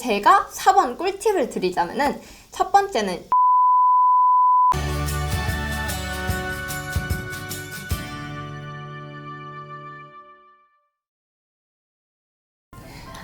제가 4번 꿀팁을 드리자면은 첫 번째는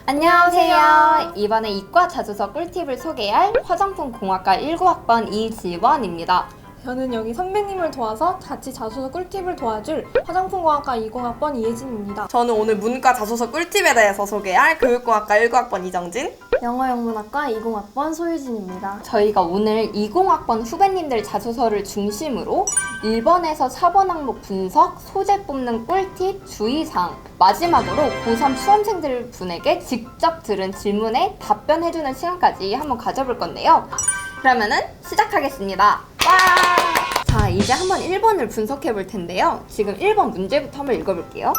안녕하세요. 이번에 이과 자소서 꿀팁을 소개할 화장품공학과 19학번 이지원입니다. 저는 여기 선배님을 도와서 같이 자소서 꿀팁을 도와줄 화장품공학과 20학번 이혜진입니다. 저는 오늘 문과 자소서 꿀팁에 대해서 소개할 교육공학과 19학번 이정진. 영어영문학과 20학번 소유진입니다. 저희가 오늘 20학번 후배님들 자소서를 중심으로 1번에서 4번 항목 분석, 소재 뽑는 꿀팁, 주의사항, 마지막으로 고3 수험생들 분에게 직접 들은 질문에 답변해주는 시간까지 한번 가져볼 건데요. 그러면은 시작하겠습니다. 와! 자, 이제 한번 1번을 분석해 볼 텐데요. 지금 1번 문제부터 한번 읽어볼게요.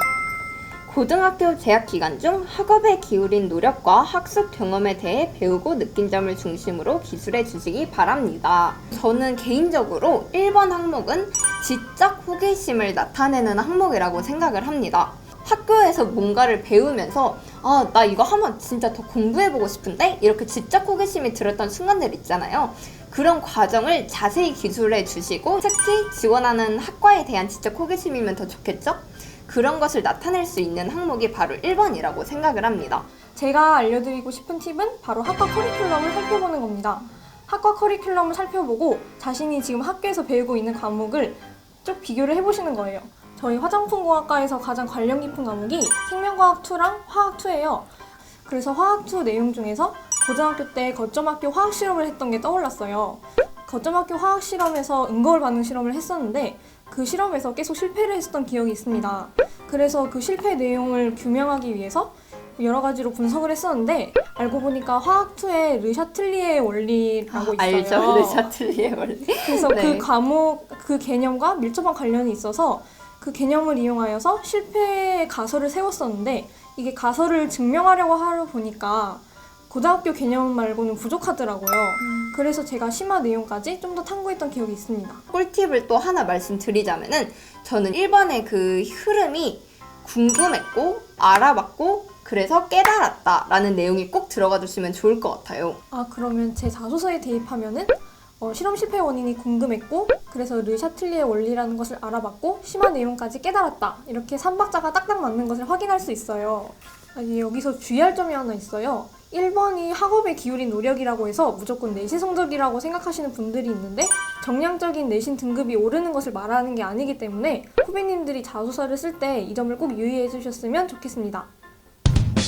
고등학교 재학 기간 중 학업에 기울인 노력과 학습 경험에 대해 배우고 느낀 점을 중심으로 기술해 주시기 바랍니다. 저는 개인적으로 1번 항목은 지적 호기심을 나타내는 항목이라고 생각을 합니다. 학교에서 뭔가를 배우면서 나 이거 한번 진짜 더 공부해보고 싶은데? 이렇게 지적 호기심이 들었던 순간들 있잖아요. 그런 과정을 자세히 기술해 주시고 특히 지원하는 학과에 대한 지적 호기심이면 더 좋겠죠? 그런 것을 나타낼 수 있는 항목이 바로 1번이라고 생각을 합니다. 제가 알려드리고 싶은 팁은 바로 학과 커리큘럼을 살펴보는 겁니다. 학과 커리큘럼을 살펴보고 자신이 지금 학교에서 배우고 있는 과목을 쭉 비교를 해보시는 거예요. 저희 화장품공학과에서 가장 관련 깊은 과목이 생명과학 2랑 화학 2예요. 그래서 화학 2 내용 중에서 고등학교 때 거점학교 화학 실험을 했던 게 떠올랐어요. 거점학교 화학 실험에서 응거울 반응 실험을 했었는데 그 실험에서 계속 실패를 했었던 기억이 있습니다. 그래서 그 실패 내용을 규명하기 위해서 여러 가지로 분석을 했었는데 알고 보니까 화학 2에 르샤틀리에 원리라고 있어요. 알죠? 르샤틀리에 원리. 그래서 네. 그 과목, 그 개념과 밀접한 관련이 있어서 그 개념을 이용하여서 실패의 가설을 세웠었는데 이게 가설을 증명하려고 하려 보니까 고등학교 개념 말고는 부족하더라고요. 그래서 제가 심화 내용까지 좀 더 탐구했던 기억이 있습니다. 꿀팁을 또 하나 말씀드리자면은 저는 1번의 그 흐름이 궁금했고 알아봤고 그래서 깨달았다 라는 내용이 꼭 들어가 주시면 좋을 것 같아요. 그러면 제 자소서에 대입하면은 실험 실패 원인이 궁금했고 그래서 르샤틀리의 원리라는 것을 알아봤고 심화 내용까지 깨달았다. 이렇게 3박자가 딱딱 맞는 것을 확인할 수 있어요. 아니, 여기서 주의할 점이 하나 있어요. 1번이 학업에 기울인 노력이라고 해서 무조건 내신 성적이라고 생각하시는 분들이 있는데 정량적인 내신 등급이 오르는 것을 말하는 게 아니기 때문에 후배님들이 자소서를 쓸 때 이 점을 꼭 유의해 주셨으면 좋겠습니다.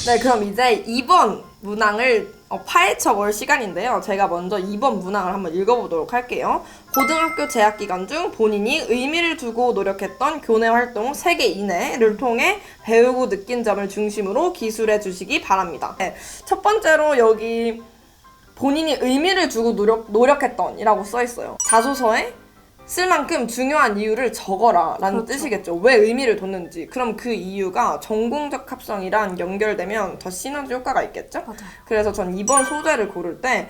네, 그럼 이제 2번 문항을 파헤쳐 볼 시간인데요. 제가 먼저 2번 문항을 한번 읽어보도록 할게요. 고등학교 재학 기간 중 본인이 의미를 두고 노력했던 교내 활동 3개 이내를 통해 배우고 느낀 점을 중심으로 기술해 주시기 바랍니다. 네, 첫 번째로 여기 본인이 의미를 두고 노력했던 이라고 써 있어요. 자소서에 쓸 만큼 중요한 이유를 적어라 라는 뜻이겠죠. 왜 의미를 뒀는지. 그럼 그 이유가 전공적 합성이랑 연결되면 더 시너지 효과가 있겠죠? 맞아요. 그래서 전 이번 소재를 고를 때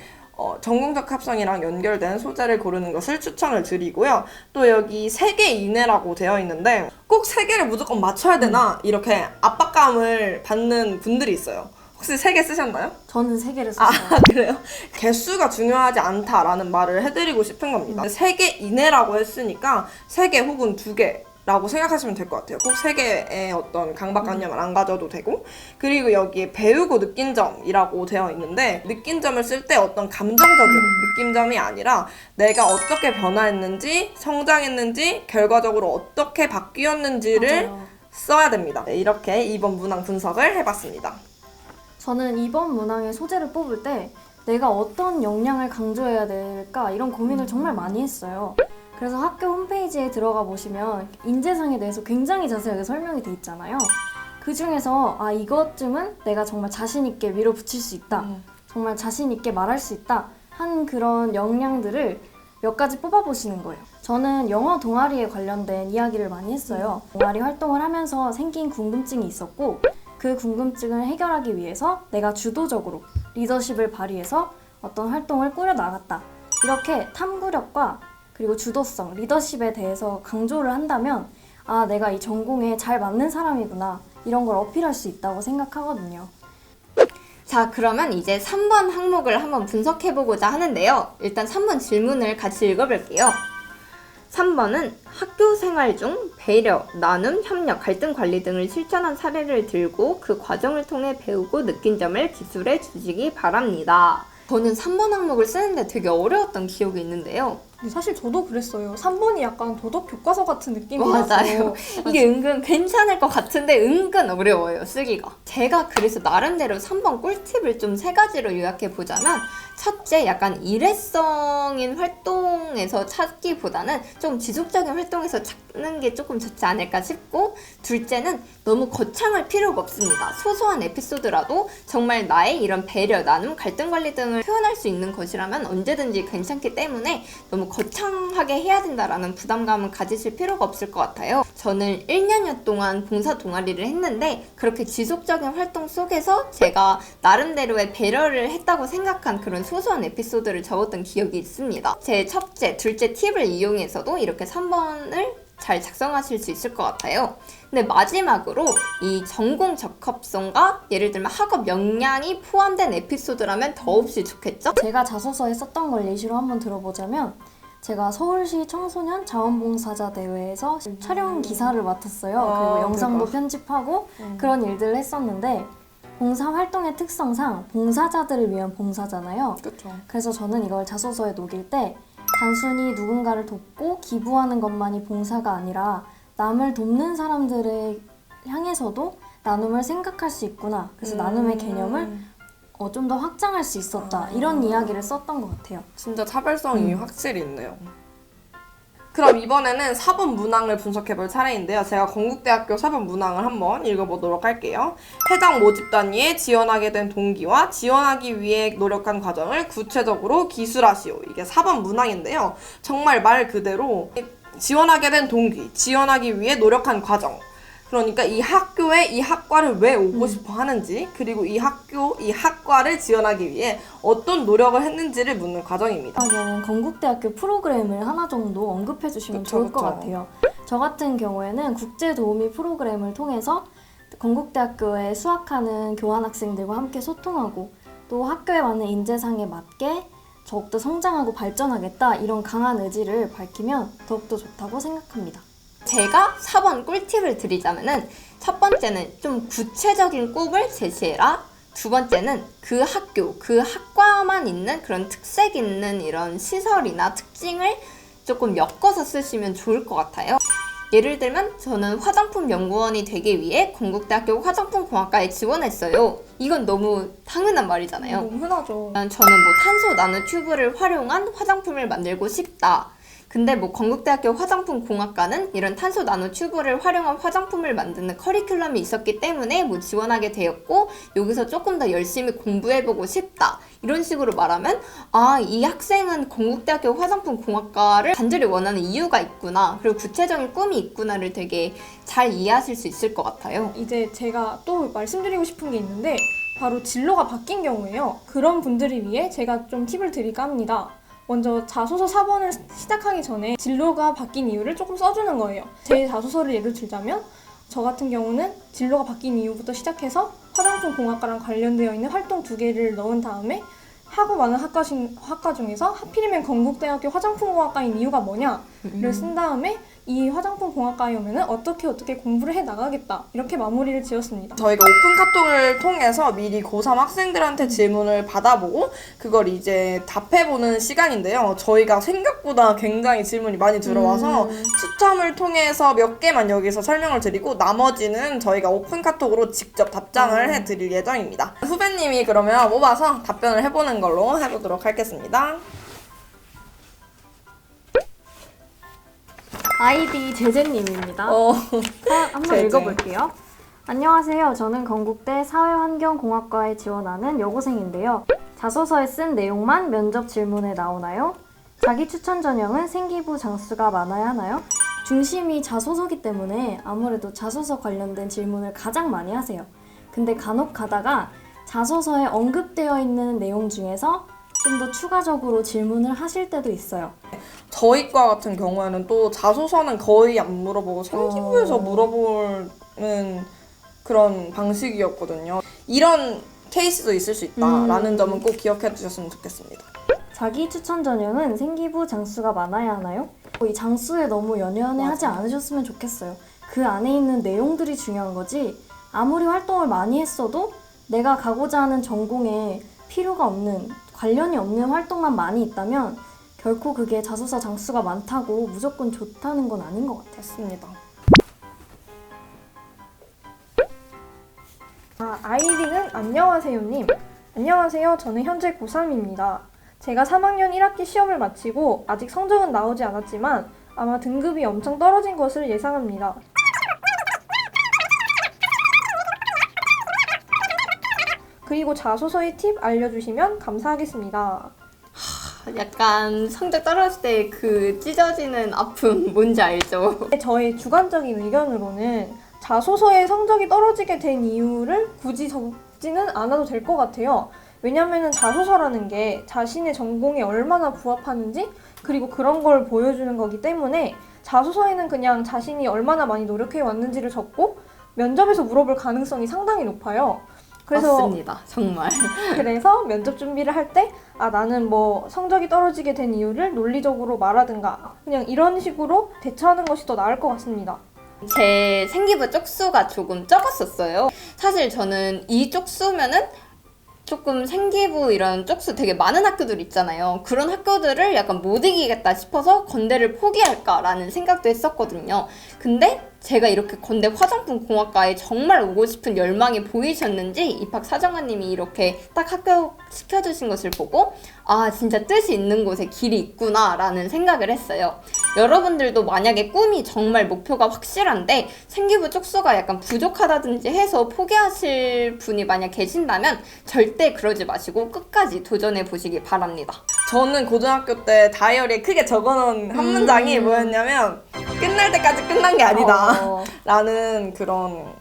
전공적 합성이랑 연결된 소재를 고르는 것을 추천을 드리고요. 또 여기 3개 이내라고 되어 있는데 꼭 3개를 무조건 맞춰야 되나? 이렇게 압박감을 받는 분들이 있어요. 혹시 3개 쓰셨나요? 저는 3개를 썼어요. 그래요? 개수가 중요하지 않다라는 말을 해드리고 싶은 겁니다. 3개 이내라고 했으니까 3개 혹은 2개라고 생각하시면 될 것 같아요. 꼭 3개의 어떤 강박관념을 안 가져도 되고, 그리고 여기에 배우고 느낀 점이라고 되어 있는데 느낀 점을 쓸 때 어떤 감정적인 느낀점이 아니라 내가 어떻게 변화했는지, 성장했는지, 결과적으로 어떻게 바뀌었는지를 맞아요. 써야 됩니다. 네, 이렇게 2번 문항 분석을 해봤습니다. 저는 이번 문항의 소재를 뽑을 때 내가 어떤 역량을 강조해야 될까 이런 고민을 정말 많이 했어요. 그래서 학교 홈페이지에 들어가 보시면 인재상에 대해서 굉장히 자세하게 설명이 돼 있잖아요. 그 중에서 이것쯤은 내가 정말 자신 있게 밀어붙일 수 있다. 정말 자신 있게 말할 수 있다. 한 그런 역량들을 몇 가지 뽑아보시는 거예요. 저는 영어 동아리에 관련된 이야기를 많이 했어요. 동아리 활동을 하면서 생긴 궁금증이 있었고 그 궁금증을 해결하기 위해서 내가 주도적으로 리더십을 발휘해서 어떤 활동을 꾸려나갔다. 이렇게 탐구력과 그리고 주도성, 리더십에 대해서 강조를 한다면 내가 이 전공에 잘 맞는 사람이구나 이런 걸 어필할 수 있다고 생각하거든요. 자, 그러면 이제 3번 항목을 한번 분석해보고자 하는데요. 일단 3번 질문을 같이 읽어볼게요. 3번은 학교 생활 중 배려, 나눔, 협력, 갈등 관리 등을 실천한 사례를 들고 그 과정을 통해 배우고 느낀 점을 기술해 주시기 바랍니다. 저는 3번 항목을 쓰는데 되게 어려웠던 기억이 있는데요. 근데 사실 저도 그랬어요. 3번이 약간 도덕 교과서 같은 느낌이라서. 맞아요. 이게 은근 괜찮을 것 같은데 은근 어려워요, 쓰기가. 제가 그래서 나름대로 3번 꿀팁을 좀 3가지로 요약해 보자면, 첫째, 약간 일회성인 활동에서 찾기보다는 좀 지속적인 활동에서 찾는 게 조금 좋지 않을까 싶고, 둘째는 너무 거창할 필요가 없습니다. 소소한 에피소드라도 정말 나의 이런 배려, 나눔, 갈등 관리 등을 표현할 수 있는 것이라면 언제든지 괜찮기 때문에 너무 거창하게 해야 된다라는 부담감은 가지실 필요가 없을 것 같아요. 저는 1년여 동안 봉사 동아리를 했는데 그렇게 지속적인 활동 속에서 제가 나름대로의 배려를 했다고 생각한 그런 소소한 에피소드를 적었던 기억이 있습니다. 제 첫째, 둘째 팁을 이용해서도 이렇게 3번을 잘 작성하실 수 있을 것 같아요. 근데 마지막으로 이 전공 적합성과 예를 들면 학업 역량이 포함된 에피소드라면 더없이 좋겠죠? 제가 자소서에 썼던 걸 예시로 한번 들어보자면 제가 서울시 청소년 자원봉사자 대회에서 촬영 기사를 맡았어요. 그리고 영상도 대박. 편집하고 그런 일들을 했었는데, 봉사활동의 특성상 봉사자들을 위한 봉사잖아요. 그렇죠. 그래서 저는 이걸 자소서에 녹일 때 단순히 누군가를 돕고 기부하는 것만이 봉사가 아니라 남을 돕는 사람들을 향해서도 나눔을 생각할 수 있구나. 그래서 나눔의 개념을 좀 더 확장할 수 있었다. 이런 이야기를 썼던 것 같아요. 진짜 차별성이 확실히 있네요. 그럼 이번에는 4번 문항을 분석해볼 차례인데요. 제가 건국대학교 4번 문항을 한번 읽어보도록 할게요. 해당 모집 단위에 지원하게 된 동기와 지원하기 위해 노력한 과정을 구체적으로 기술하시오. 이게 4번 문항인데요. 정말 말 그대로 지원하게 된 동기, 지원하기 위해 노력한 과정. 그러니까 이 학교에 이 학과를 왜 오고 싶어 하는지, 그리고 이 학교, 이 학과를 지원하기 위해 어떤 노력을 했는지를 묻는 과정입니다. 마지막에는 건국대학교 프로그램을 하나 정도 언급해 주시면 그쵸, 좋을 것 그쵸. 같아요. 저 같은 경우에는 국제도우미 프로그램을 통해서 건국대학교에 수학하는 교환학생들과 함께 소통하고 또 학교에 맞는 인재상에 맞게 더욱더 성장하고 발전하겠다, 이런 강한 의지를 밝히면 더욱더 좋다고 생각합니다. 제가 4번 꿀팁을 드리자면은, 첫 번째는 좀 구체적인 꿈을 제시해라. 두 번째는 그 학교, 그 학과만 있는 그런 특색 있는 이런 시설이나 특징을 조금 엮어서 쓰시면 좋을 것 같아요. 예를 들면 저는 화장품 연구원이 되기 위해 건국대학교 화장품공학과에 지원했어요. 이건 너무 당연한 말이잖아요. 너무 흔하죠. 저는 뭐 탄소 나노 튜브를 활용한 화장품을 만들고 싶다. 근데 뭐 건국대학교 화장품공학과는 이런 탄소 나노 튜브를 활용한 화장품을 만드는 커리큘럼이 있었기 때문에 뭐 지원하게 되었고, 여기서 조금 더 열심히 공부해보고 싶다. 이런 식으로 말하면, 아, 이 학생은 건국대학교 화장품공학과를 간절히 원하는 이유가 있구나. 그리고 구체적인 꿈이 있구나를 되게 잘 이해하실 수 있을 것 같아요. 이제 제가 또 말씀드리고 싶은 게 있는데, 바로 진로가 바뀐 경우에요. 그런 분들을 위해 제가 좀 팁을 드릴까 합니다. 먼저 자소서 4번을 시작하기 전에 진로가 바뀐 이유를 조금 써주는 거예요. 제 자소서를 예를 들자면 저 같은 경우는 진로가 바뀐 이유부터 시작해서 화장품 공학과랑 관련되어 있는 활동 2개를 넣은 다음에 하고 많은 학과 중에서 하필이면 건국대학교 화장품공학과인 이유가 뭐냐를 쓴 다음에 이 화장품공학과에 오면은 어떻게 공부를 해 나가겠다, 이렇게 마무리를 지었습니다. 저희가 오픈 카톡을 통해서 미리 고3 학생들한테 질문을 받아보고 그걸 이제 답해보는 시간인데요. 저희가 생각보다 굉장히 질문이 많이 들어와서 추첨을 통해서 몇 개만 여기서 설명을 드리고 나머지는 저희가 오픈 카톡으로 직접 답장을 해드릴 예정입니다. 후배님이 그러면 뽑아서 답변을 해보는 걸로 해보도록 하겠습니다. 아이디 제제님입니다. 한번 제제. 읽어볼게요. 안녕하세요. 저는 건국대 사회환경공학과에 지원하는 여고생인데요. 자소서에 쓴 내용만 면접 질문에 나오나요? 자기 추천 전형은 생기부 장수가 많아야 하나요? 중심이 자소서기 때문에 아무래도 자소서 관련된 질문을 가장 많이 하세요. 근데 간혹 가다가 자소서에 언급되어 있는 내용 중에서 좀 더 추가적으로 질문을 하실 때도 있어요. 저희 과 같은 경우에는 또 자소서는 거의 안 물어보고 생기부에서 물어보는 그런 방식이었거든요. 이런 케이스도 있을 수 있다라는 음. 점은 꼭 기억해 주셨으면 좋겠습니다. 자기 추천 전형은 생기부 장수가 많아야 하나요? 이 장수에 너무 연연해하지 않으셨으면 좋겠어요. 그 안에 있는 내용들이 중요한 거지 아무리 활동을 많이 했어도 내가 가고자 하는 전공에 필요가 없는 관련이 없는 활동만 많이 있다면 결코 그게 자소서 장수가 많다고 무조건 좋다는 건 아닌 것 같아요. 맞습니다. 아이디는 안녕하세요님. 안녕하세요. 저는 현재 고3입니다. 제가 3학년 1학기 시험을 마치고 아직 성적은 나오지 않았지만 아마 등급이 엄청 떨어진 것을 예상합니다. 그리고 자소서의 팁 알려주시면 감사하겠습니다. 약간 성적 떨어질 때 그 찢어지는 아픔 뭔지 알죠? 저의 주관적인 의견으로는 자소서에 성적이 떨어지게 된 이유를 굳이 적지는 않아도 될 것 같아요. 왜냐면은 자소서라는 게 자신의 전공에 얼마나 부합하는지 그리고 그런 걸 보여주는 거기 때문에 자소서에는 그냥 자신이 얼마나 많이 노력해 왔는지를 적고 면접에서 물어볼 가능성이 상당히 높아요. 맞습니다. 정말. 그래서 면접 준비를 할 때 나는 뭐 성적이 떨어지게 된 이유를 논리적으로 말하든가 그냥 이런 식으로 대처하는 것이 더 나을 것 같습니다. 제 생기부 쪽수가 조금 적었었어요. 사실 저는 이 쪽수면은 조금 생기부 이런 쪽수 되게 많은 학교들 있잖아요. 그런 학교들을 약간 못 이기겠다 싶어서 건대를 포기할까라는 생각도 했었거든요. 근데 제가 이렇게 건대 화장품 공학과에 정말 오고 싶은 열망이 보이셨는지 입학 사정관님이 이렇게 딱 합격시켜주신 것을 보고 진짜 뜻이 있는 곳에 길이 있구나라는 생각을 했어요. 여러분들도 만약에 꿈이 정말 목표가 확실한데 생기부 쪽수가 약간 부족하다든지 해서 포기하실 분이 만약 계신다면 절대 그러지 마시고 끝까지 도전해 보시기 바랍니다. 저는 고등학교 때 다이어리에 크게 적어놓은 한 문장이 뭐였냐면 끝날 때까지 끝난 게 아니다 라는 그런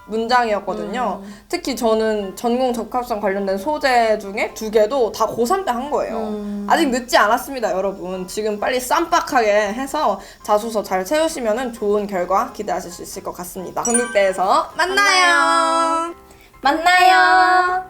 문장이었거든요. 특히 저는 전공 적합성 관련된 소재 중에 2개도 다 고3 때 한 거예요. 아직 늦지 않았습니다, 여러분. 지금 빨리 쌈박하게 해서 자소서 잘 채우시면 좋은 결과 기대하실 수 있을 것 같습니다. 전국대에서 만나요. 만나요.